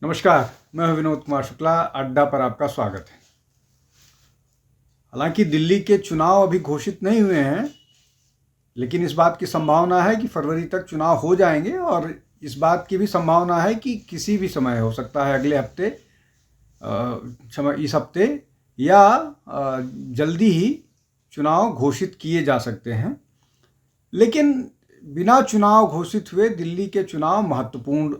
नमस्कार, मैं हूं विनोद कुमार शुक्ला। अड्डा पर आपका स्वागत है। हालांकि दिल्ली के चुनाव अभी घोषित नहीं हुए हैं, लेकिन इस बात की संभावना है कि फरवरी तक चुनाव हो जाएंगे और इस बात की भी संभावना है कि किसी भी समय हो सकता है, अगले हफ्ते, इस हफ्ते या जल्दी ही चुनाव घोषित किए जा सकते हैं। लेकिन बिना चुनाव घोषित हुए दिल्ली के चुनाव महत्वपूर्ण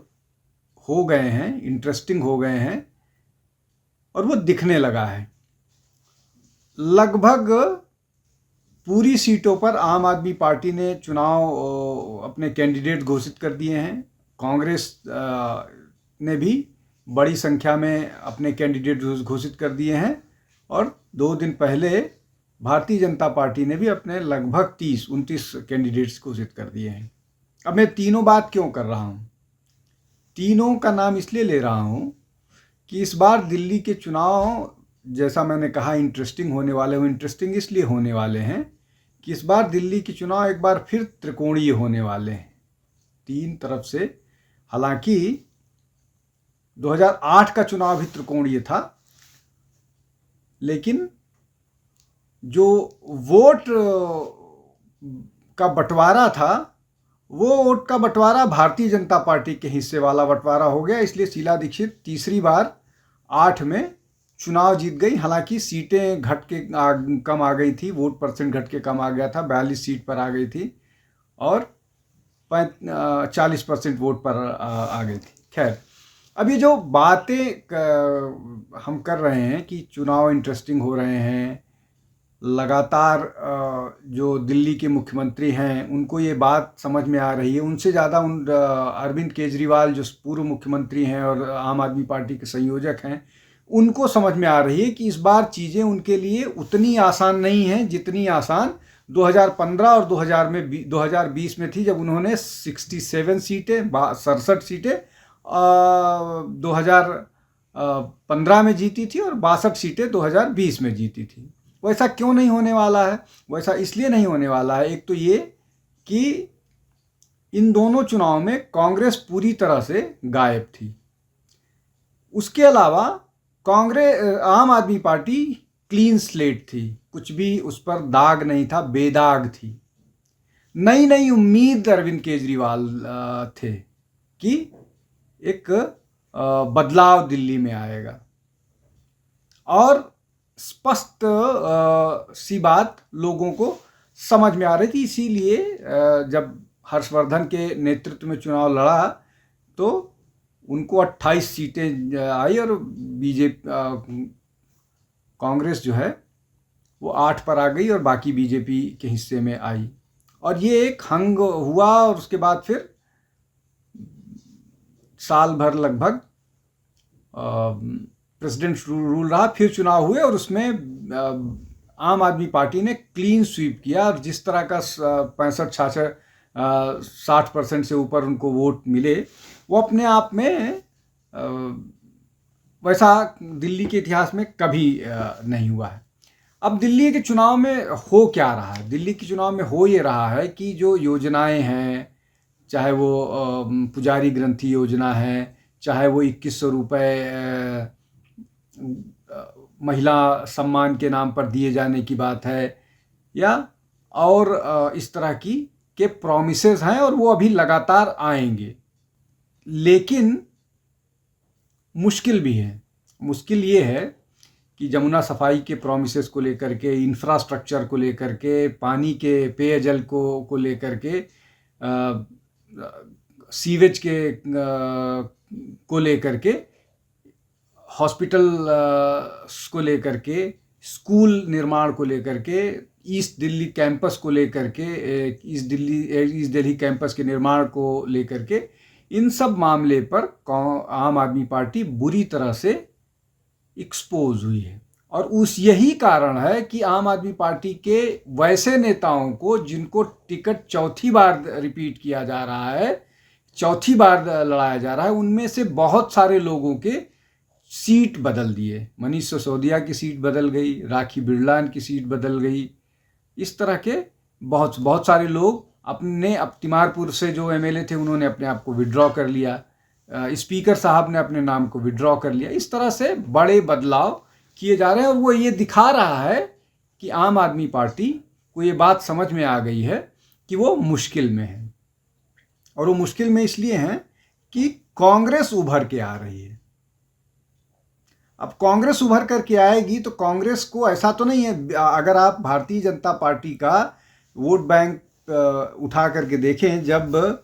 हो गए हैं, इंटरेस्टिंग हो गए हैं और वो दिखने लगा है। लगभग पूरी सीटों पर आम आदमी पार्टी ने चुनाव अपने कैंडिडेट घोषित कर दिए हैं। कांग्रेस ने भी बड़ी संख्या में अपने कैंडिडेट घोषित कर दिए हैं और 2 दिन पहले भारतीय जनता पार्टी ने भी अपने लगभग 30-29 कैंडिडेट्स घोषित कर दिए हैं। अब मैं तीनों बात क्यों कर रहा हूँ? तीनों का नाम इसलिए ले रहा हूँ कि इस बार दिल्ली के चुनाव, जैसा मैंने कहा, इंटरेस्टिंग होने वाले हैं। इंटरेस्टिंग इसलिए होने वाले हैं कि इस बार दिल्ली के चुनाव एक बार फिर त्रिकोणीय होने वाले हैं, 3 तरफ से। हालांकि 2008 का चुनाव भी त्रिकोणीय था, लेकिन जो वोट का बंटवारा था, वो वोट का बंटवारा भारतीय जनता पार्टी के हिस्से वाला बंटवारा हो गया। इसलिए शीला दीक्षित तीसरी बार 8 में चुनाव जीत गई। हालांकि सीटें घट के कम आ गई थी, वोट परसेंट घट के कम आ गया था, 42 सीट पर आ गई थी और 40% वोट पर आ गई थी। खैर, अब ये जो बातें हम कर रहे हैं कि चुनाव इंटरेस्टिंग हो रहे हैं, लगातार जो दिल्ली के मुख्यमंत्री हैं उनको ये बात समझ में आ रही है। उनसे ज़्यादा अरविंद केजरीवाल, जो पूर्व मुख्यमंत्री हैं और आम आदमी पार्टी के संयोजक हैं, उनको समझ में आ रही है कि इस बार चीज़ें उनके लिए उतनी आसान नहीं हैं जितनी आसान 2015 और 2020 में थी, जब उन्होंने 67 सीटें 67 सीटें 2015 में जीती थी और 62 सीटें 2020 में जीती थी। वैसा क्यों नहीं होने वाला है? वैसा इसलिए नहीं होने वाला है, एक तो ये कि इन दोनों चुनाव में कांग्रेस पूरी तरह से गायब थी। उसके अलावा आम आदमी पार्टी क्लीन स्लेट थी, कुछ भी उस पर दाग नहीं था, बेदाग थी। नई नई उम्मीद अरविंद केजरीवाल थे कि एक बदलाव दिल्ली में आएगा और स्पष्ट सी बात लोगों को समझ में आ रही थी। इसीलिए जब हर्षवर्धन के नेतृत्व में चुनाव लड़ा तो उनको 28 सीटें आई और कांग्रेस जो है वो 8 पर आ गई और बाकी बीजेपी के हिस्से में आई और ये एक हंग हुआ। और उसके बाद फिर साल भर लगभग प्रेसिडेंट रूल रहा, फिर चुनाव हुए और उसमें आम आदमी पार्टी ने क्लीन स्वीप किया और जिस तरह का 65-66-60% से ऊपर उनको वोट मिले, वो अपने आप में वैसा दिल्ली के इतिहास में कभी नहीं हुआ है। अब दिल्ली के चुनाव में हो क्या रहा है? दिल्ली के चुनाव में हो ये रहा है कि जो योजनाएं हैं, चाहे वो पुजारी ग्रंथि योजना है, चाहे वो 2100 रुपये महिला सम्मान के नाम पर दिए जाने की बात है, या और इस तरह के प्रॉमिसेस हैं और वो अभी लगातार आएंगे। लेकिन मुश्किल भी है। मुश्किल ये है कि जमुना सफाई के प्रॉमिसेस को लेकर के, इंफ्रास्ट्रक्चर को लेकर के, पानी के पेयजल को लेकर के, सीवेज के को लेकर के, हॉस्पिटल को लेकर के, स्कूल निर्माण को लेकर के, ईस्ट दिल्ली कैंपस को लेकर के, ईस्ट दिल्ली कैंपस के निर्माण को लेकर के, इन सब मामले पर आम आदमी पार्टी बुरी तरह से एक्सपोज हुई है। और यही कारण है कि आम आदमी पार्टी के वैसे नेताओं को जिनको टिकट चौथी बार रिपीट किया जा रहा है, चौथी बार लड़ाया जा रहा है, उनमें से बहुत सारे लोगों के सीट बदल दिए। मनीष सिसोदिया की सीट बदल गई, राखी बिरला की सीट बदल गई। इस तरह के बहुत सारे लोग अपने तिमारपुर से जो एमएलए थे उन्होंने अपने आप को विड्रॉ कर लिया। स्पीकर साहब ने अपने नाम को विड्रॉ कर लिया। इस तरह से बड़े बदलाव किए जा रहे हैं और वो ये दिखा रहा है कि आम आदमी पार्टी को ये बात समझ में आ गई है कि वो मुश्किल में है। और वो मुश्किल में इसलिए हैं कि कांग्रेस उभर के आ रही है। अब कांग्रेस उभर करके आएगी तो कांग्रेस को ऐसा तो नहीं है, अगर आप भारतीय जनता पार्टी का वोट बैंक उठा करके देखें, जब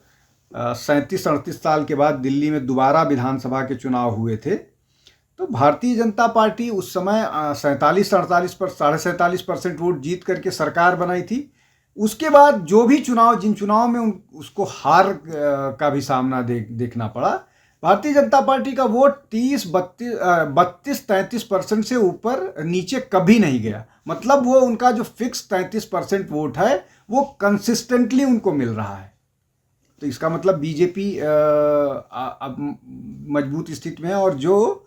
37-38 साल के बाद दिल्ली में दोबारा विधानसभा के चुनाव हुए थे तो भारतीय जनता पार्टी उस समय 47-48% वोट जीत करके सरकार बनाई थी। उसके बाद जो भी चुनाव, जिन चुनाव में उसको हार का भी सामना देखना पड़ा, भारतीय जनता पार्टी का वोट 32-33% से ऊपर नीचे कभी नहीं गया। मतलब वो उनका जो फिक्स 33% वोट है वो कंसिस्टेंटली उनको मिल रहा है। तो इसका मतलब बीजेपी अब मजबूत स्थिति में है और जो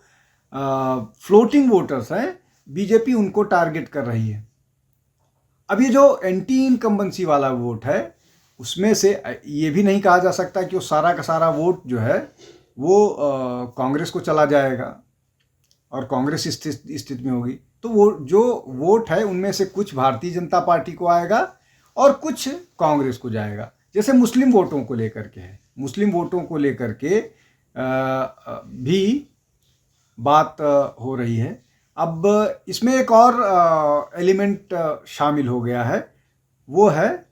फ्लोटिंग वोटर्स हैं बीजेपी उनको टारगेट कर रही है। अब ये जो एंटी इनकम्बेंसी वाला वोट है उसमें से ये भी नहीं कहा जा सकता कि वो सारा का सारा वोट जो है वो कांग्रेस को चला जाएगा और कांग्रेस स्थिति में होगी। तो वो जो वोट है उनमें से कुछ भारतीय जनता पार्टी को आएगा और कुछ कांग्रेस को जाएगा। जैसे मुस्लिम वोटों को लेकर के है, मुस्लिम वोटों को लेकर के भी बात हो रही है। अब इसमें एक और एलिमेंट शामिल हो गया है, वो है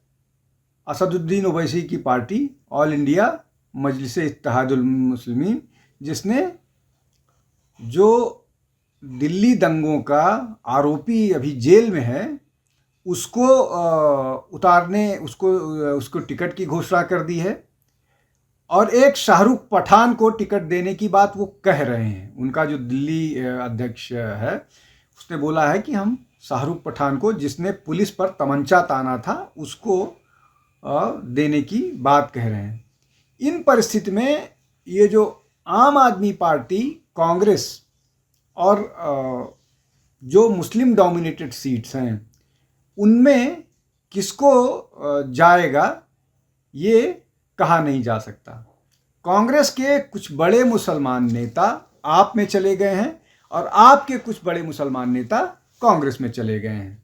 असदुद्दीन ओवैसी की पार्टी ऑल इंडिया मजलिस इत्तेहादुल मुस्लिमीन, जिसने जो दिल्ली दंगों का आरोपी अभी जेल में है उसको उसको टिकट की घोषणा कर दी है और एक शाहरुख पठान को टिकट देने की बात वो कह रहे हैं। उनका जो दिल्ली अध्यक्ष है उसने बोला है कि हम शाहरुख पठान को, जिसने पुलिस पर तमंचा ताना था, उसको देने की बात कह रहे हैं। इन परिस्थिति में ये जो आम आदमी पार्टी, कांग्रेस और जो मुस्लिम डोमिनेटेड सीट्स हैं उनमें किसको जाएगा ये कहा नहीं जा सकता। कांग्रेस के कुछ बड़े मुसलमान नेता आप में चले गए हैं और आपके कुछ बड़े मुसलमान नेता कांग्रेस में चले गए हैं।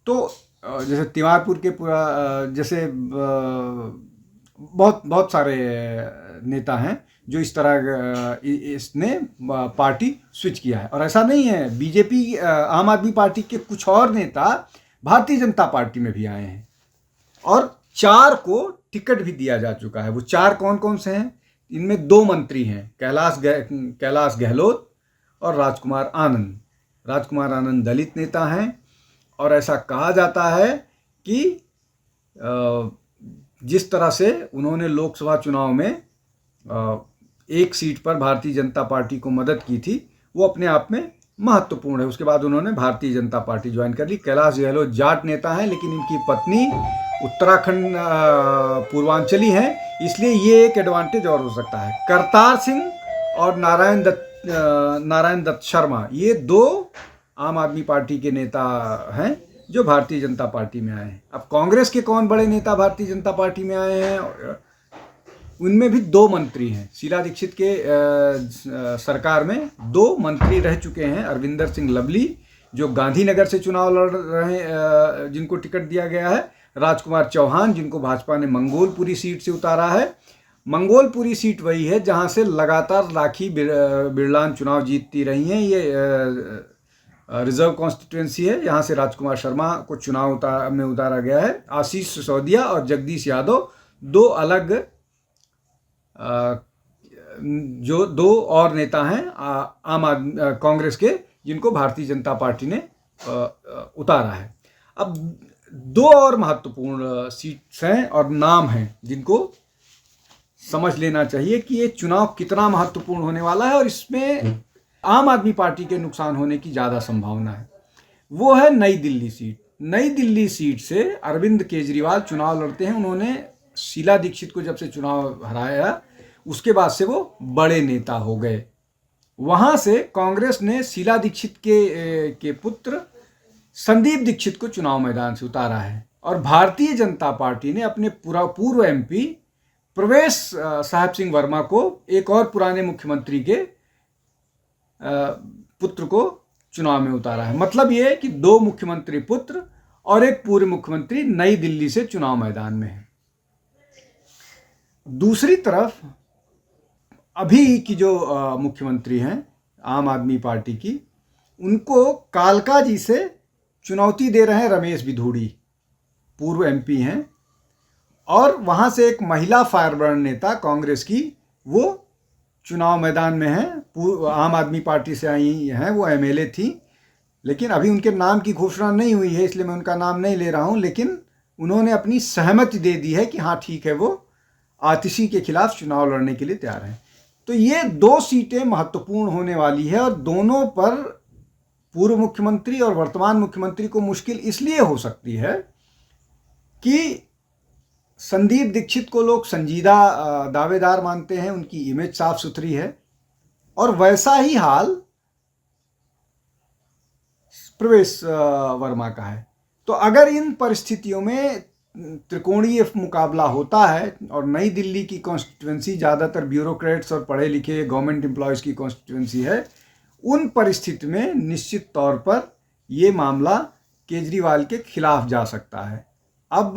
तो जैसे तिवारपुर के जैसे बहुत सारे नेता हैं जो इस तरह इसने पार्टी स्विच किया है। और ऐसा नहीं है, बीजेपी आम आदमी पार्टी के कुछ और नेता भारतीय जनता पार्टी में भी आए हैं और 4 को टिकट भी दिया जा चुका है। वो 4 कौन कौन से हैं? इनमें 2 मंत्री हैं, कैलाश गहलोत और राजकुमार आनंद। राजकुमार आनंद दलित नेता हैं और ऐसा कहा जाता है कि जिस तरह से उन्होंने लोकसभा चुनाव में एक सीट पर भारतीय जनता पार्टी को मदद की थी वो अपने आप में महत्वपूर्ण है। उसके बाद उन्होंने भारतीय जनता पार्टी ज्वाइन कर ली। कैलाश गहलोत जाट नेता हैं लेकिन इनकी पत्नी उत्तराखंड पूर्वांचली हैं, इसलिए ये एक एडवांटेज और हो सकता है। करतार सिंह और नारायण दत्त शर्मा, ये 2 आम आदमी पार्टी के नेता हैं जो भारतीय जनता पार्टी में आए हैं। अब कांग्रेस के कौन बड़े नेता भारतीय जनता पार्टी में आए हैं? उनमें भी 2 मंत्री हैं। शीला दीक्षित के सरकार में 2 मंत्री रह चुके हैं। अरविंदर सिंह लवली जो गांधीनगर से चुनाव लड़ रहे हैं, जिनको टिकट दिया गया है। राजकुमार चौहान जिनको भाजपा ने मंगोलपुरी सीट से उतारा है। मंगोलपुरी सीट वही है जहां से लगातार राखी बिरलान चुनाव जीतती रही हैं। ये रिजर्व कॉन्स्टिट्यूएंसी है, यहाँ से राजकुमार शर्मा को चुनाव में उतारा गया है। आशीष सिसोदिया और जगदीश यादव 2 अलग जो 2 और नेता हैं आम आदमी कांग्रेस के, जिनको भारतीय जनता पार्टी ने उतारा है। अब 2 और महत्वपूर्ण सीट्स हैं और नाम हैं जिनको समझ लेना चाहिए कि ये चुनाव कितना महत्वपूर्ण होने वाला है और इसमें आम आदमी पार्टी के नुकसान होने की ज़्यादा संभावना है। वो है नई दिल्ली सीट। नई दिल्ली सीट से अरविंद केजरीवाल चुनाव लड़ते हैं। उन्होंने शीला दीक्षित को जब से चुनाव हराया उसके बाद से वो बड़े नेता हो गए। वहाँ से कांग्रेस ने शीला दीक्षित के पुत्र संदीप दीक्षित को चुनाव मैदान से उतारा है और भारतीय जनता पार्टी ने अपने पूर्व MP प्रवेश साहब सिंह वर्मा को एक और पुराने मुख्यमंत्री के पुत्र को चुनाव में उतारा है। मतलब ये है कि 2 मुख्यमंत्री पुत्र और एक पूर्व मुख्यमंत्री नई दिल्ली से चुनाव मैदान में है। दूसरी तरफ अभी की जो मुख्यमंत्री हैं आम आदमी पार्टी की, उनको कालका जी से चुनौती दे रहे हैं रमेश बिधूड़ी, पूर्व एमपी हैं, और वहाँ से एक महिला फायरब्रांड नेता कांग्रेस की, वो चुनाव मैदान में हैं। आम आदमी पार्टी से आई हैं, वो एमएलए थी, लेकिन अभी उनके नाम की घोषणा नहीं हुई है, इसलिए मैं उनका नाम नहीं ले रहा हूँ। लेकिन उन्होंने अपनी सहमति दे दी है कि हाँ ठीक है, वो आतिशी के खिलाफ चुनाव लड़ने के लिए तैयार हैं। तो ये 2 सीटें महत्वपूर्ण होने वाली है, और दोनों पर पूर्व मुख्यमंत्री और वर्तमान मुख्यमंत्री को मुश्किल इसलिए हो सकती है कि संदीप दीक्षित को लोग संजीदा दावेदार मानते हैं, उनकी इमेज साफ सुथरी है, और वैसा ही हाल प्रवेश वर्मा का है। तो अगर इन परिस्थितियों में त्रिकोणीय मुकाबला होता है, और नई दिल्ली की कॉन्स्टिट्यूएंसी ज़्यादातर ब्यूरोक्रेट्स और पढ़े लिखे गवर्नमेंट एम्प्लॉयज़ की कॉन्स्टिट्यूएंसी है, उन परिस्थिति में निश्चित तौर पर ये मामला केजरीवाल के खिलाफ जा सकता है। अब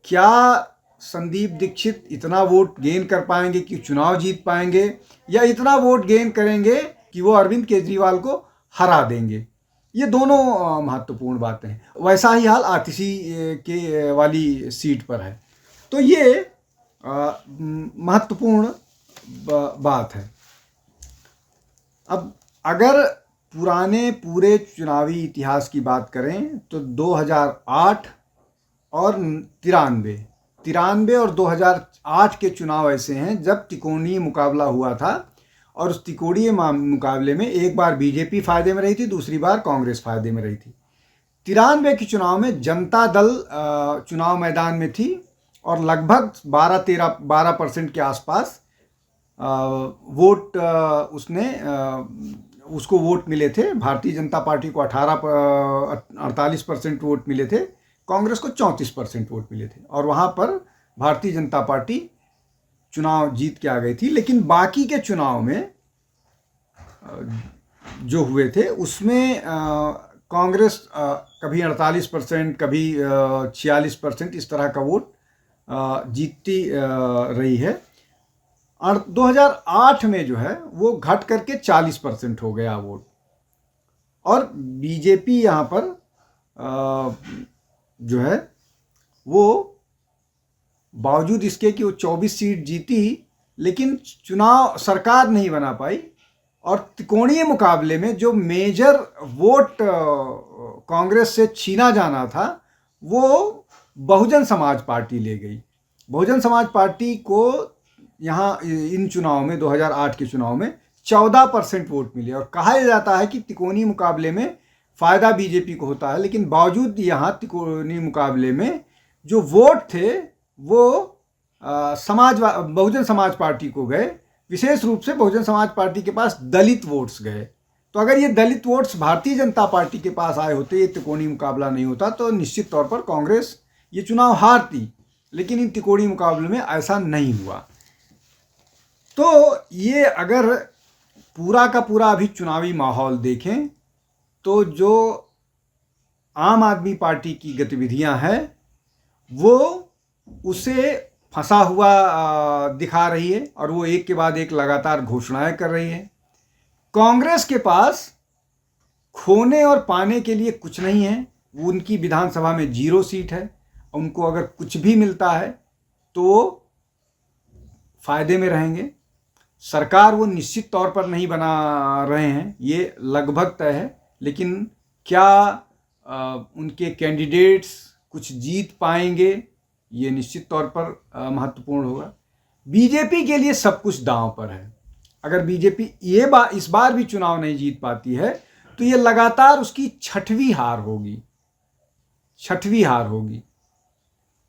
क्या संदीप दीक्षित इतना वोट गेन कर पाएंगे कि चुनाव जीत पाएंगे, या इतना वोट गेन करेंगे कि वो अरविंद केजरीवाल को हरा देंगे? ये दोनों महत्वपूर्ण बातें हैं। वैसा ही हाल आतिशी के वाली सीट पर है। तो ये महत्वपूर्ण बात है। अब अगर पूरे चुनावी इतिहास की बात करें तो 2008 और 93 और 2008 के चुनाव ऐसे हैं जब त्रिकोणीय मुकाबला हुआ था, और उस त्रिकोणीय मुकाबले में एक बार बीजेपी फायदे में रही थी, दूसरी बार कांग्रेस फायदे में रही थी। 93 के चुनाव में जनता दल चुनाव मैदान में थी, और लगभग 12% के आसपास वोट उसको वोट मिले थे। भारतीय जनता पार्टी को 48% वोट मिले थे, कांग्रेस को 34% वोट मिले थे, और वहाँ पर भारतीय जनता पार्टी चुनाव जीत के आ गई थी। लेकिन बाकी के चुनाव में जो हुए थे उसमें कांग्रेस कभी 48%, कभी 46% इस तरह का वोट जीतती रही है। और 2008 में जो है वो घट करके 40% हो गया वोट, और बीजेपी यहाँ पर जो है वो बावजूद इसके कि वो 24 सीट जीती, लेकिन चुनाव सरकार नहीं बना पाई, और त्रिकोणीय मुकाबले में जो मेजर वोट कांग्रेस से छीना जाना था वो बहुजन समाज पार्टी ले गई। बहुजन समाज पार्टी को यहाँ इन चुनाव में 2008 के चुनाव में 14% वोट मिले, और कहा जाता है कि त्रिकोणीय मुकाबले में फ़ायदा बीजेपी को होता है, लेकिन बावजूद यहाँ त्रिकोणीय मुकाबले में जो वोट थे वो बहुजन समाज पार्टी को गए। विशेष रूप से बहुजन समाज पार्टी के पास दलित वोट्स गए। तो अगर ये दलित वोट्स भारतीय जनता पार्टी के पास आए होते, ये त्रिकोणीय मुकाबला नहीं होता, तो निश्चित तौर पर कांग्रेस ये चुनाव हारती। लेकिन इन त्रिकोणीय मुकाबले में ऐसा नहीं हुआ। तो ये अगर पूरा का पूरा अभी चुनावी माहौल देखें तो जो आम आदमी पार्टी की गतिविधियां हैं वो उसे फंसा हुआ दिखा रही है, और वो एक के बाद एक लगातार घोषणाएं कर रही है। कांग्रेस के पास खोने और पाने के लिए कुछ नहीं है। उनकी विधानसभा में 0 सीट है। उनको अगर कुछ भी मिलता है तो वो फायदे में रहेंगे। सरकार वो निश्चित तौर पर नहीं बना रहे हैं, ये लगभग तय है। लेकिन क्या उनके कैंडिडेट्स कुछ जीत पाएंगे, ये निश्चित तौर पर महत्वपूर्ण होगा। बीजेपी के लिए सब कुछ दांव पर है। अगर बीजेपी इस बार भी चुनाव नहीं जीत पाती है तो ये लगातार उसकी छठवीं हार होगी।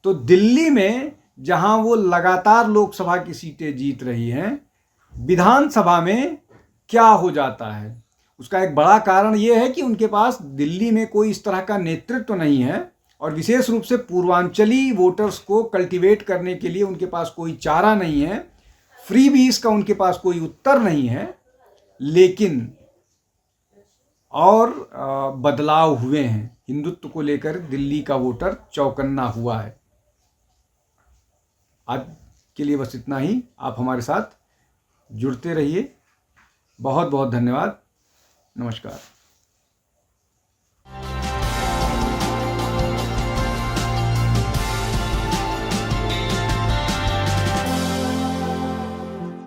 तो दिल्ली में जहां वो लगातार लोकसभा की सीटें जीत रही हैं, विधानसभा में क्या हो जाता है उसका एक बड़ा कारण ये है कि उनके पास दिल्ली में कोई इस तरह का नेतृत्व नहीं है, और विशेष रूप से पूर्वांचली वोटर्स को कल्टीवेट करने के लिए उनके पास कोई चारा नहीं है, फ्रीबीज का उनके पास कोई उत्तर नहीं है, लेकिन और बदलाव हुए हैं। हिंदुत्व को लेकर दिल्ली का वोटर चौकन्ना हुआ है। आज के लिए बस इतना ही। आप हमारे साथ जुड़ते रहिए। बहुत बहुत धन्यवाद। नमस्कार।